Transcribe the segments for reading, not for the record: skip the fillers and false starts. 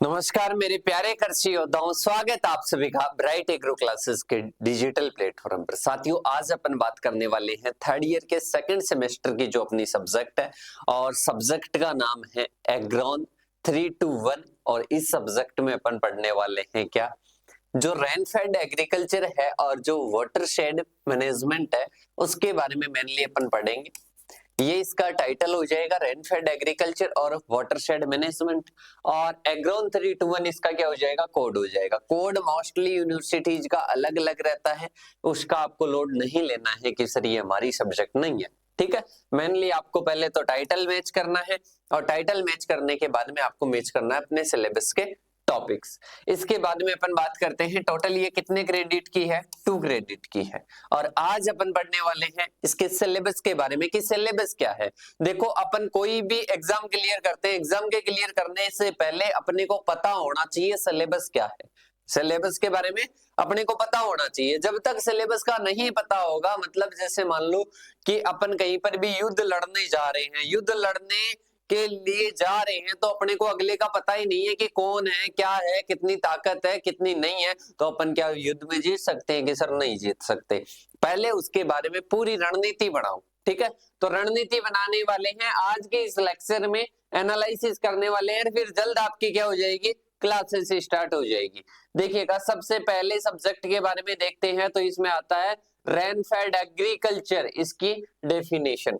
नमस्कार मेरे प्यारे कृषि योद्धाओं, स्वागत आप सभी का ब्राइट एग्रो क्लासेस के डिजिटल प्लेटफॉर्म पर। साथियों, आज अपन बात करने वाले हैं थर्ड ईयर के सेकंड सेमेस्टर की जो अपनी सब्जेक्ट है, और सब्जेक्ट का नाम है एग्रोन 321। और इस सब्जेक्ट में अपन पढ़ने वाले हैं क्या, जो रेनफेड एग्रीकल्चर है और जो वाटरशेड मैनेजमेंट है उसके बारे में मेनली अपन पढ़ेंगे। ये इसका टाइटल हो जाएगा, रेनफेड एग्रीकल्चर और वाटरशेड मैनेजमेंट। और एग्रोन 321 इसका क्या हो जाएगा, कोड हो जाएगा। कोड मोस्टली यूनिवर्सिटीज का अलग अलग रहता है, उसका आपको लोड नहीं लेना है कि सर ये हमारी सब्जेक्ट नहीं है। ठीक है, मेनली आपको पहले तो टाइटल मैच करना है, और टाइटल मैच करने के बाद में आपको मैच करना है अपने सिलेबस के टॉपिक्स। इसके बाद में अपन बात करते हैं टोटल ये कितने क्रेडिट की है, 2 क्रेडिट की है। और आज अपन पढ़ने वाले हैं इसके सिलेबस के बारे में कि सिलेबस क्या है। देखो, अपन कोई भी एग्जाम क्लियर करते हैं, एग्जाम के क्लियर करने से पहले अपने को पता होना चाहिए सिलेबस क्या है। सिलेबस के बारे में अपने को पता होना चाहिए। जब तक सिलेबस का नहीं पता होगा, मतलब जैसे मान लो कि अपन कहीं पर भी युद्ध लड़ने जा रहे हैं, युद्ध लड़ने के लिए जा रहे हैं, तो अपने को अगले का पता ही नहीं है कि कौन है, क्या है, कितनी ताकत है, कितनी नहीं है, तो अपन क्या युद्ध में जीत सकते हैं कि सर नहीं जीत सकते। पहले उसके बारे में पूरी रणनीति बनाओ। ठीक है, तो रणनीति बनाने वाले हैं आज के इस लेक्चर में, एनालिसिस करने वाले हैं, फिर जल्द आपकी क्या हो जाएगी, क्लासेस स्टार्ट हो जाएगी। देखिएगा, सबसे पहले सब्जेक्ट के बारे में देखते हैं, तो इसमें आता है रेनफेड एग्रीकल्चर, इसकी डेफिनेशन,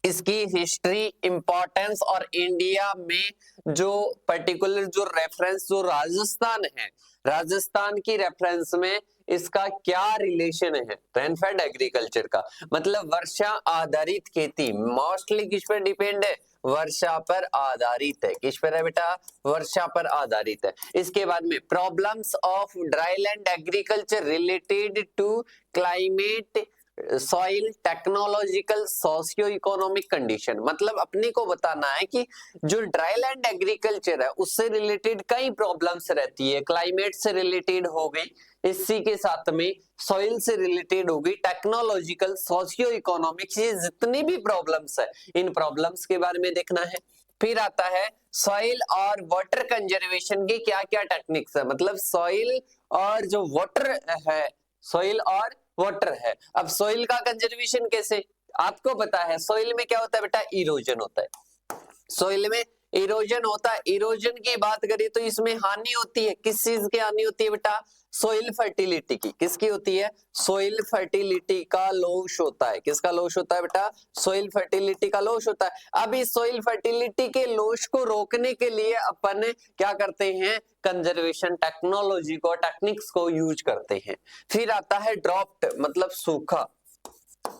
इसकी हिस्ट्री, इंपॉर्टेंस, और इंडिया में जो पर्टिकुलर जो रेफरेंस जो राजस्थान है, राजस्थान की रेफरेंस में इसका क्या रिलेशन है रेनफेड एग्रीकल्चर का। मतलब वर्षा आधारित खेती, मोस्टली किस पर डिपेंड है, वर्षा पर आधारित है। किस पर है बेटा, वर्षा पर आधारित है। इसके बाद में problems of dryland agriculture related to climate, soil, technological, socio economic condition. मतलब अपने को बताना है कि जो ड्राईलैंड एग्रीकल्चर है उससे रिलेटेड कई प्रॉब्लम्स रहती है। क्लाइमेट से रिलेटेड हो गई, इसी के साथ में सॉइल से रिलेटेड हो गई, टेक्नोलॉजिकल, सोशियो इकोनॉमिक, ये जितनी भी प्रॉब्लम्स है इन प्रॉब्लम्स के बारे में देखना है। फिर आता है सॉइल और वाटर कंजर्वेशन की क्या क्या टेक्निक्स है। मतलब सॉइल और जो वाटर है, सॉइल और वाटर है। अब सॉइल का कंजर्वेशन कैसे, आपको पता है सॉइल में क्या होता है बेटा, इरोजन होता है। सॉइल में इरोजन होता है। इरोजन की बात करें तो इसमें हानि होती है, किस चीज की हानि होती है बेटा, सोइल फर्टिलिटी की। किसकी होती है, सोइल फर्टिलिटी का लॉस होता है। किसका लॉस होता है बेटा, सोइल फर्टिलिटी का लॉस होता है। अब इस सोइल फर्टिलिटी के लॉस को रोकने के लिए अपन क्या करते हैं, कंजर्वेशन टेक्नोलॉजी को, टेक्निक्स को यूज करते हैं। फिर आता है ड्रॉप्ट, मतलब सूखा,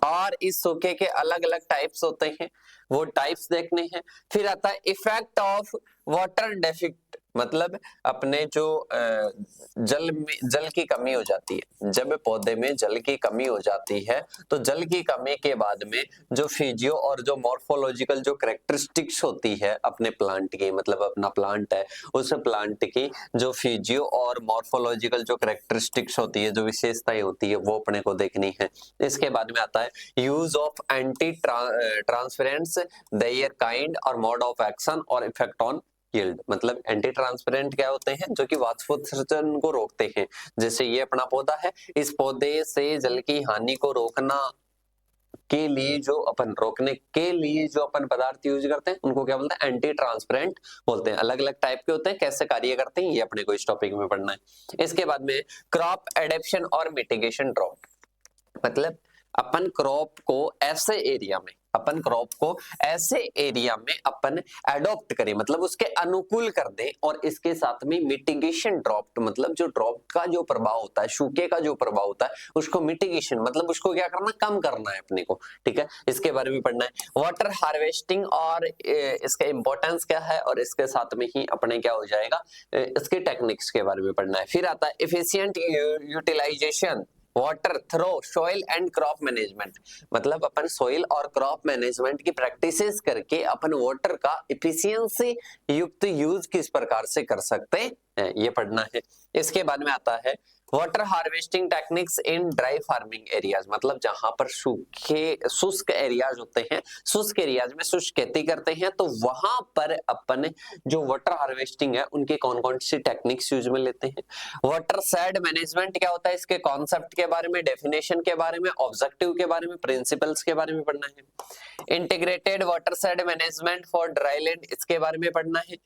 और इस सूखे के अलग अलग टाइप्स होते हैं, वो टाइप्स देखने हैं। फिर आता है इफेक्ट ऑफ वाटर डेफिसिट, मतलब अपने जो जल की कमी हो जाती है, जब पौधे में जल की कमी हो जाती है, तो जल की कमी के बाद में जो फिजियो और जो मॉर्फोलॉजिकल जो कैरेक्टरिस्टिक्स होती है अपने प्लांट की, मतलब अपना प्लांट है, उस प्लांट की जो फिजियो और मॉर्फोलॉजिकल जो कैरेक्टरिस्टिक्स होती है, जो विशेषताएं होती है, वो अपने को देखनी है। इसके बाद में आता है use of antitranspirants, their kind और मोड ऑफ एक्शन और इफेक्ट ऑन यील्ड। मतलब एंटी ट्रांसपेरेंट क्या होते हैं, जो कि वाष्पोत्सर्जन को रोकते हैं। जैसे ये अपना पौधा है, इस पौधे से जल की हानि को रोकना के लिए जो अपन रोकने के लिए जो अपन पदार्थ यूज करते हैं उनको क्या बोलते हैं, एंटी ट्रांसपेरेंट बोलते हैं। अलग अलग टाइप के होते हैं, कैसे कार्य करते हैं ये अपने को इस टॉपिक में पढ़ना है। इसके बाद में क्रॉप एडेप्शन और मिटिगेशन ड्रॉप, मतलब अपन क्रॉप को ऐसे एरिया में, अपन क्रॉप को ऐसे एरिया में अपन एडॉप्ट करें, मतलब उसके अनुकूल कर दें। और इसके साथ में मिटिगेशन ड्रॉप, मतलब जो ड्रॉप का जो प्रभाव होता है, सूखे का जो प्रभाव होता है, उसको मिटिगेशन, मतलब उसको क्या करना, कम करना है अपने को। ठीक है, इसके बारे में पढ़ना है। वाटर हार्वेस्टिंग और इसका इंपॉर्टेंस क्या है, और इसके साथ में ही अपने क्या हो जाएगा, इसके टेक्निक्स के बारे में पढ़ना है। फिर आता है efficient utilization water through soil and crop management, मतलब अपन सॉइल और क्रॉप मैनेजमेंट की प्रैक्टिसेस करके अपन वाटर का एफिशिएंसी युक्त यूज किस प्रकार से कर सकते ये पढ़ना है। इसके बाद में आता है water harvesting techniques in dry farming areas, मतलब जहां पर सूखे शुष्क एरियाज होते हैं, शुष्क एरियाज में शुष्क खेती करते हैं, तो वहां पर अपन जो वाटर हार्वेस्टिंग है उनकी कौन कौन सी टेक्निक्स यूज में लेते हैं। वाटर शेड मैनेजमेंट क्या होता है, इसके कॉन्सेप्ट के बारे में, डेफिनेशन के बारे में, ऑब्जेक्टिव के बारे में, प्रिंसिपल्स के बारे में पढ़ना है। Integrated watershed management for dry land, इसके बारे में पढ़ना है।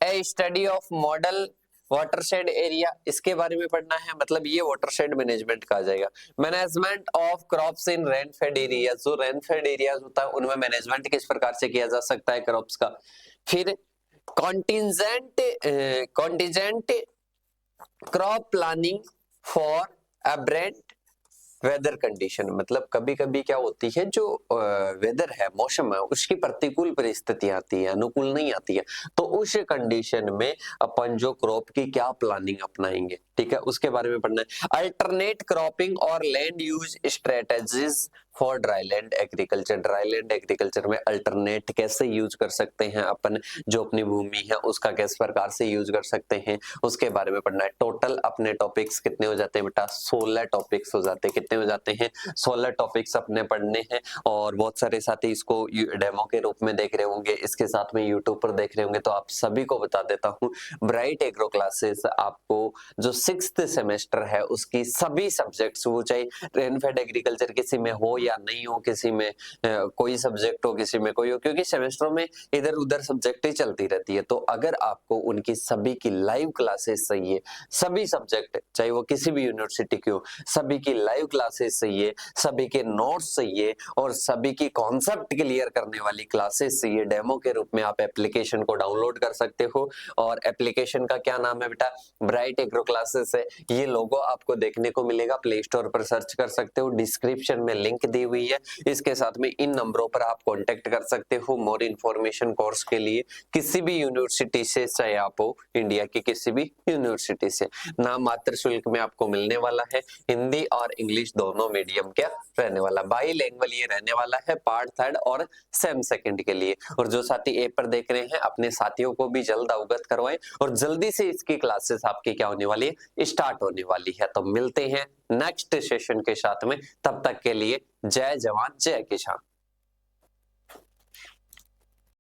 A study of model watershed area, इसके बारे में पढ़ना है, मतलब ये वाटरशेड मैनेजमेंट का आ जाएगा। Management of crops in rainfed area, जो रेनफेड एरियाज होता है उनमें मैनेजमेंट किस प्रकार से किया जा सकता है क्रॉप्स का। फिर contingent crop planning for aberrant weather condition, मतलब कभी कभी क्या होती है, जो वेदर है, मौसम है, उसकी प्रतिकूल परिस्थितियां आती है, अनुकूल नहीं आती है, तो उस कंडीशन में अपन जो क्रॉप की क्या प्लानिंग अपनाएंगे, ठीक है, उसके बारे में पढ़ना है। अल्टरनेट क्रॉपिंग और land use strategies for dryland agriculture, dryland agriculture में अल्टरनेट कैसे यूज कर सकते हैं अपन, जो अपनी भूमि है उसका किस प्रकार से यूज कर सकते हैं, उसके बारे में पढ़ना है। टोटल अपने टॉपिक्स कितने हो जाते हैं बेटा, 16 टॉपिक्स हो जाते हैं। कितने हो जाते हैं, 16 टॉपिक्स अपने पढ़ने हैं। और बहुत सारे साथी इसको डेमो के रूप में देख रहे होंगे, इसके साथ में यूट्यूब पर देख रहे होंगे, तो आप सभी को बता देता हूँ, ब्राइट एग्रो क्लासेस आपको जो 6th सेमेस्टर है उसकी सभी सब्जेक्ट्स, वो चाहे रेनफेड एग्रीकल्चर किसी में हो या नहीं हो, किसी में कोई सब्जेक्ट हो, किसी में कोई हो, क्योंकि सेमेस्टरों में इधर उधर सब्जेक्ट ही चलती रहती है, तो अगर आपको उनकी सभी की लाइव क्लासेस चाहिए, सभी सब्जेक्ट चाहे वो किसी भी यूनिवर्सिटी की हो, सभी की लाइव क्लासेस चाहिए, सभी के नोट्स चाहिए और सभी की कॉन्सेप्ट क्लियर करने वाली क्लासेस चाहिए, डेमो के रूप में आप एप्लीकेशन को डाउनलोड कर सकते हो। और एप्लीकेशन का क्या नाम है बेटा, ब्राइट एग्रो क्लासेस है। ये लोगो आपको देखने को मिलेगा, प्ले स्टोर पर सर्च कर सकते हो, डिस्क्रिप्शन में लिंक दी हुई है, इसके साथ में इन नंबरों पर आप कांटेक्ट कर सकते हो मोर इन्फॉर्मेशन कोर्स के लिए, किसी भी यूनिवर्सिटी से, चाहे आप हो इंडिया की किसी भी यूनिवर्सिटी से। नाम मात्र शुल्क में आपको मिलने वाला है, हिंदी और इंग्लिश दोनों मीडियम क्या रहने वाला, बाई लैंग्वेज ये रहने वाला है, पार्ट 3rd और सेम 2nd के लिए। और जो साथी ऐप पर देख रहे हैं, अपने साथियों को भी जल्द अवगत करवाएं और जल्दी से इसकी क्लासेस आपकी क्या होने वाली है, स्टार्ट होने वाली है। तो मिलते हैं नेक्स्ट सेशन के साथ में, तब तक के लिए जय जवान जय किसान।